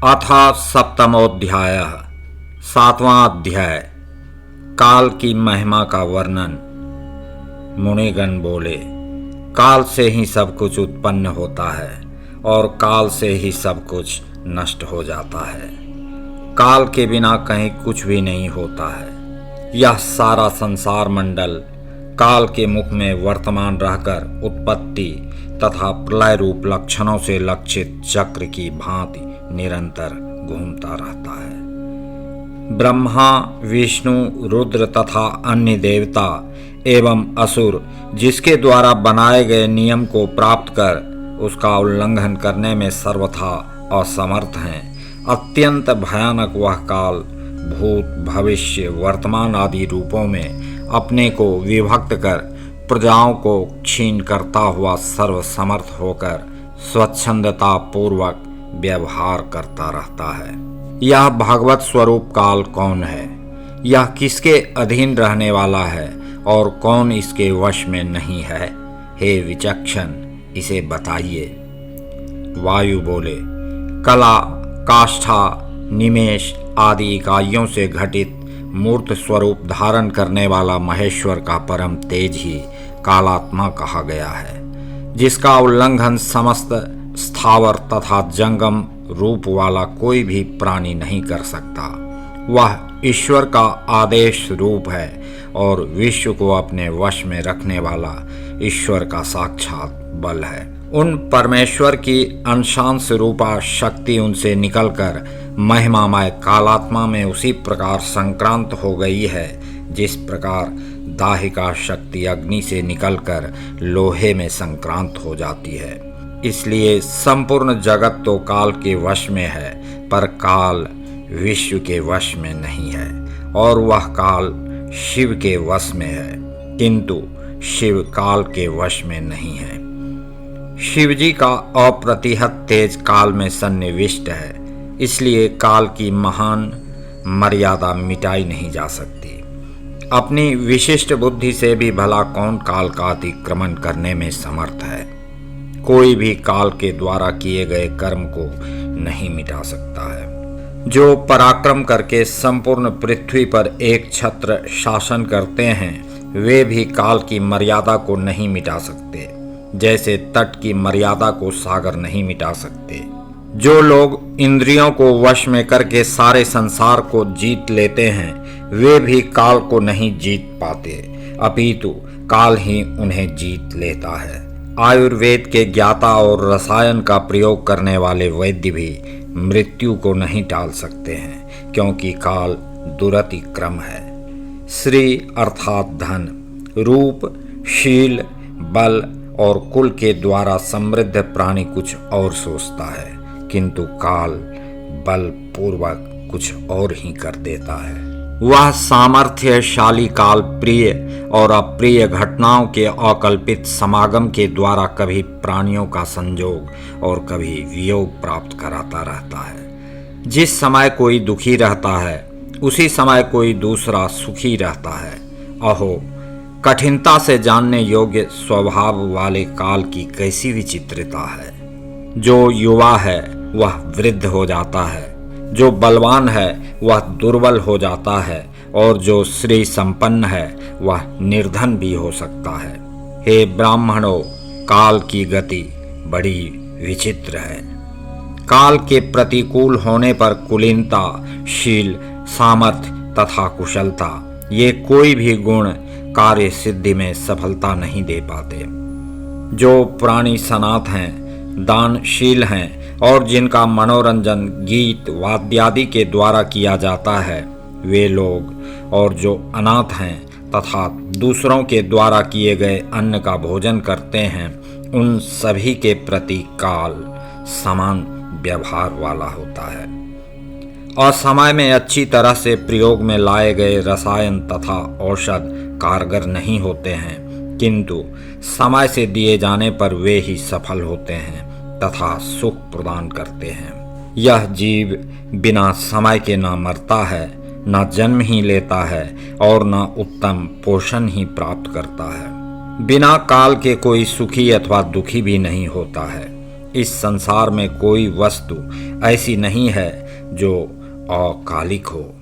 अथ सप्तमोऽध्यायः सातवां अध्याय काल की महिमा का वर्णन। मुनिगण बोले, काल से ही सब कुछ उत्पन्न होता है और काल से ही सब कुछ नष्ट हो जाता है। काल के बिना कहीं कुछ भी नहीं होता है। यह सारा संसार मंडल काल के मुख में वर्तमान रहकर उत्पत्ति तथा प्रलय रूप लक्षणों से लक्षित चक्र की भांति निरंतर घूमता रहता है। ब्रह्मा, विष्णु, रुद्र तथा अन्य देवता एवं असुर जिसके द्वारा बनाए गए नियम को प्राप्त कर उसका उल्लंघन करने में सर्वथा असमर्थ हैं। अत्यंत भयानक वह काल भूत, भविष्य, वर्तमान आदि रूपों में अपने को विभक्त कर प्रजाओं को क्षीण करता हुआ सर्वसमर्थ होकर स्वच्छंदता पूर्वक व्यवहार करता रहता है। यह भगवत स्वरूप काल कौन है? यह किसके अधीन रहने वाला है और कौन इसके वश में नहीं है? हे विचक्षण, इसे बताइए। वायु बोले, कला, काष्ठा, निमेष आदि इकाइयों से घटित मूर्त स्वरूप धारण करने वाला महेश्वर का परम तेज ही कालात्मा कहा गया है, जिसका उल्लंघन समस्त स्थावर तथा जंगम रूप वाला कोई भी प्राणी नहीं कर सकता। वह ईश्वर का आदेश रूप है और विश्व को अपने वश में रखने वाला ईश्वर का साक्षात बल है। उन परमेश्वर की अंशांश रूपा शक्ति उनसे निकलकर महिमामय कालात्मा में उसी प्रकार संक्रांत हो गई है जिस प्रकार दाहिका शक्ति अग्नि से निकलकर लोहे में संक्रांत हो जाती है। इसलिए संपूर्ण जगत तो काल के वश में है, पर काल विश्व के वश में नहीं है और वह काल शिव के वश में है, किंतु शिव काल के वश में नहीं है। शिवजी का अप्रतिहत तेज काल में सन्निविष्ट है, इसलिए काल की महान मर्यादा मिटाई नहीं जा सकती। अपनी विशिष्ट बुद्धि से भी भला कौन काल का अतिक्रमण करने में समर्थ है? कोई भी काल के द्वारा किए गए कर्म को नहीं मिटा सकता है। जो पराक्रम करके संपूर्ण पृथ्वी पर एक छत्र शासन करते हैं, वे भी काल की मर्यादा को नहीं मिटा सकते, जैसे तट की मर्यादा को सागर नहीं मिटा सकते। जो लोग इंद्रियों को वश में करके सारे संसार को जीत लेते हैं, वे भी काल को नहीं जीत पाते, अपितु काल ही उन्हें जीत लेता है। आयुर्वेद के ज्ञाता और रसायन का प्रयोग करने वाले वैद्य भी मृत्यु को नहीं टाल सकते हैं, क्योंकि काल दुरतिक्रम है। श्री अर्थात धन, रूप, शील, बल और कुल के द्वारा समृद्ध प्राणी कुछ और सोचता है, किंतु काल बल पूर्वक कुछ और ही कर देता है। वह सामर्थ्यशाली काल प्रिय और अप्रिय घटनाओं के अकल्पित समागम के द्वारा कभी प्राणियों का संजोग और कभी वियोग प्राप्त कराता रहता है। जिस समय कोई दुखी रहता है, उसी समय कोई दूसरा सुखी रहता है। अहो, कठिनता से जानने योग्य स्वभाव वाले काल की कैसी विचित्रता है। जो युवा है वह वृद्ध हो जाता है, जो बलवान है वह दुर्बल हो जाता है और जो श्री संपन्न है वह निर्धन भी हो सकता है। हे ब्राह्मणों, काल की गति बड़ी विचित्र है। काल के प्रतिकूल होने पर कुलीनता, शील, सामर्थ्य तथा कुशलता, ये कोई भी गुण कार्य सिद्धि में सफलता नहीं दे पाते। जो प्राणी सनाथ हैं, दानशील हैं और जिनका मनोरंजन गीत वाद्यादि के द्वारा किया जाता है, वे लोग, और जो अनाथ हैं तथा दूसरों के द्वारा किए गए अन्न का भोजन करते हैं, उन सभी के प्रति काल समान व्यवहार वाला होता है। असमय में अच्छी तरह से प्रयोग में लाए गए रसायन तथा औषध कारगर नहीं होते हैं, किंतु समय से दिए जाने पर वे ही सफल होते हैं तथा सुख प्रदान करते हैं। यह जीव बिना समय के न मरता है, न जन्म ही लेता है और न उत्तम पोषण ही प्राप्त करता है। बिना काल के कोई सुखी अथवा दुखी भी नहीं होता है। इस संसार में कोई वस्तु ऐसी नहीं है जो अकालिक हो।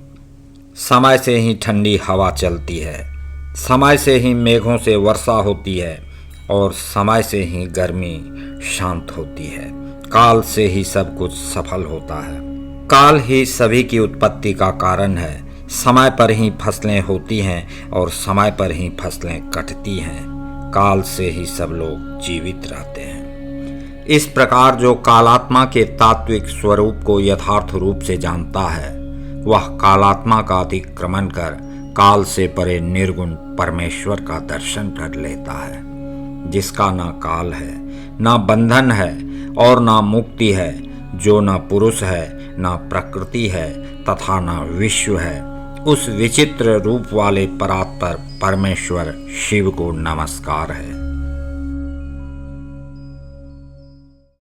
समय से ही ठंडी हवा चलती है, समय से ही मेघों से वर्षा होती है और समय से ही गर्मी शांत होती है। काल से ही सब कुछ सफल होता है। काल ही सभी की उत्पत्ति का कारण है। समय पर ही फसलें होती हैं और समय पर ही फसलें कटती हैं। काल से ही सब लोग जीवित रहते हैं। इस प्रकार जो कालात्मा के तात्विक स्वरूप को यथार्थ रूप से जानता है, वह कालात्मा का अतिक्रमण कर काल से परे निर्गुण परमेश्वर का दर्शन कर लेता है, जिसका ना काल है, ना बंधन है और ना मुक्ति है, जो ना पुरुष है, ना प्रकृति है तथा ना विश्व है। उस विचित्र रूप वाले परात्पर परमेश्वर शिव को नमस्कार है।